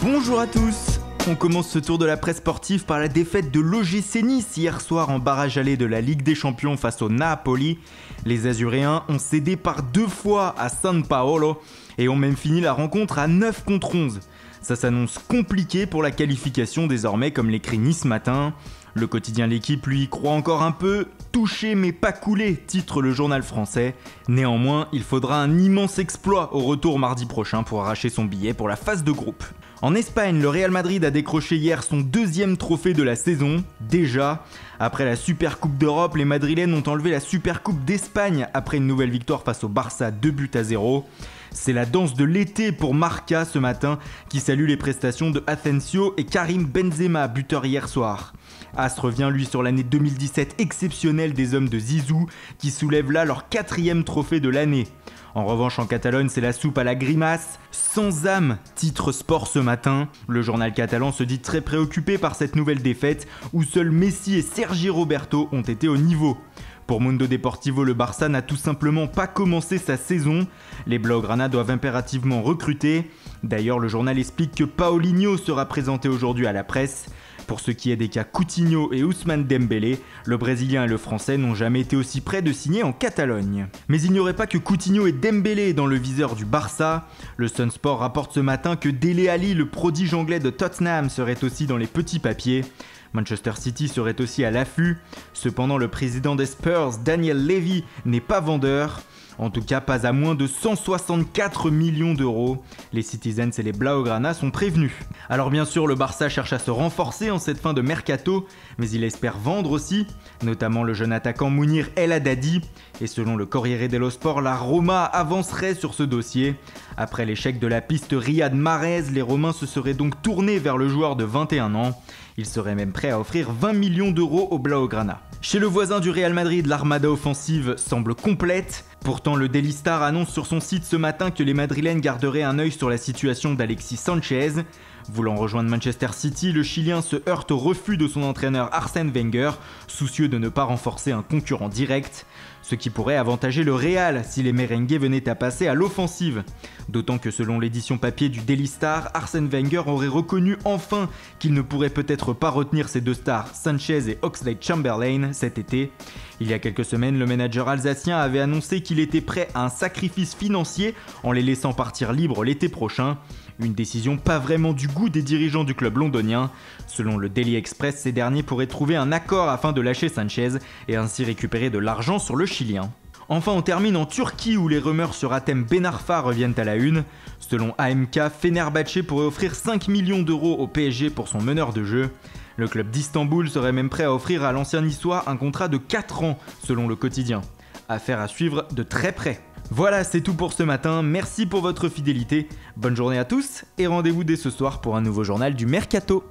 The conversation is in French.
Bonjour à tous. On commence ce tour de la presse sportive par la défaite de l'OGC Nice hier soir en barrage aller de la Ligue des Champions face au Napoli. Les Azuréens ont cédé par 2 fois à San Paolo et ont même fini la rencontre à 9 contre 11. Ça s'annonce compliqué pour la qualification désormais, comme l'écrit Nice Matin. Le quotidien L'Équipe lui croit encore un peu. Touché mais pas coulé, titre le journal français. Néanmoins, il faudra un immense exploit au retour mardi prochain pour arracher son billet pour la phase de groupe. En Espagne, le Real Madrid a décroché hier son 2e trophée de la saison. Déjà, après la Supercoupe d'Europe, les Madrilènes ont enlevé la Supercoupe d'Espagne après une nouvelle victoire face au Barça 2-0. C'est la danse de l'été pour Marca ce matin, qui salue les prestations de Asensio et Karim Benzema, buteur hier soir. As revient lui sur l'année 2017 exceptionnelle des hommes de Zizou, qui soulèvent là leur 4e trophée de l'année. En revanche, en Catalogne, c'est la soupe à la grimace. Sans âme, titre Sport ce matin. Le journal catalan se dit très préoccupé par cette nouvelle défaite, où seuls Messi et Sergi Roberto ont été au niveau. Pour Mundo Deportivo, le Barça n'a tout simplement pas commencé sa saison. Les Blaugrana doivent impérativement recruter. D'ailleurs, le journal explique que Paulinho sera présenté aujourd'hui à la presse. Pour ce qui est des cas Coutinho et Ousmane Dembélé, le Brésilien et le Français n'ont jamais été aussi près de signer en Catalogne. Mais il n'y aurait pas que Coutinho et Dembélé dans le viseur du Barça. Le Sun Sport rapporte ce matin que Dele Alli, le prodige anglais de Tottenham, serait aussi dans les petits papiers. Manchester City serait aussi à l'affût. Cependant, le président des Spurs, Daniel Levy, n'est pas vendeur. En tout cas, pas à moins de 164 millions d'euros. Les Citizens et les Blaugrana sont prévenus. Alors bien sûr, le Barça cherche à se renforcer en cette fin de mercato, mais il espère vendre aussi, notamment le jeune attaquant Mounir El Haddadi. Et selon le Corriere dello Sport, la Roma avancerait sur ce dossier. Après l'échec de la piste Riyad Mahrez, les Romains se seraient donc tournés vers le joueur de 21 ans. Ils seraient même prêts à offrir 20 millions d'euros aux Blaugrana. Chez le voisin du Real Madrid, l'armada offensive semble complète. Pourtant, le Daily Star annonce sur son site ce matin que les Madrilènes garderaient un œil sur la situation d'Alexis Sanchez. Voulant rejoindre Manchester City, le Chilien se heurte au refus de son entraîneur Arsène Wenger, soucieux de ne pas renforcer un concurrent direct, ce qui pourrait avantager le Real si les merengues venaient à passer à l'offensive. D'autant que selon l'édition papier du Daily Star, Arsène Wenger aurait reconnu enfin qu'il ne pourrait peut-être pas retenir ses 2 stars, Sanchez et Oxlade-Chamberlain, cet été. Il y a quelques semaines, le manager alsacien avait annoncé qu'il était prêt à un sacrifice financier en les laissant partir libres l'été prochain. Une décision pas vraiment du goût des dirigeants du club londonien. Selon le Daily Express, ces derniers pourraient trouver un accord afin de lâcher Sanchez et ainsi récupérer de l'argent sur le Chilien. Enfin, on termine en Turquie où les rumeurs sur Hatem Ben Arfa reviennent à la une. Selon AMK, Fenerbahçe pourrait offrir 5 millions d'euros au PSG pour son meneur de jeu. Le club d'Istanbul serait même prêt à offrir à l'ancien niçois un contrat de 4 ans, selon le quotidien. Affaire à suivre de très près. Voilà, c'est tout pour ce matin. Merci pour votre fidélité. Bonne journée à tous et rendez-vous dès ce soir pour un nouveau journal du Mercato.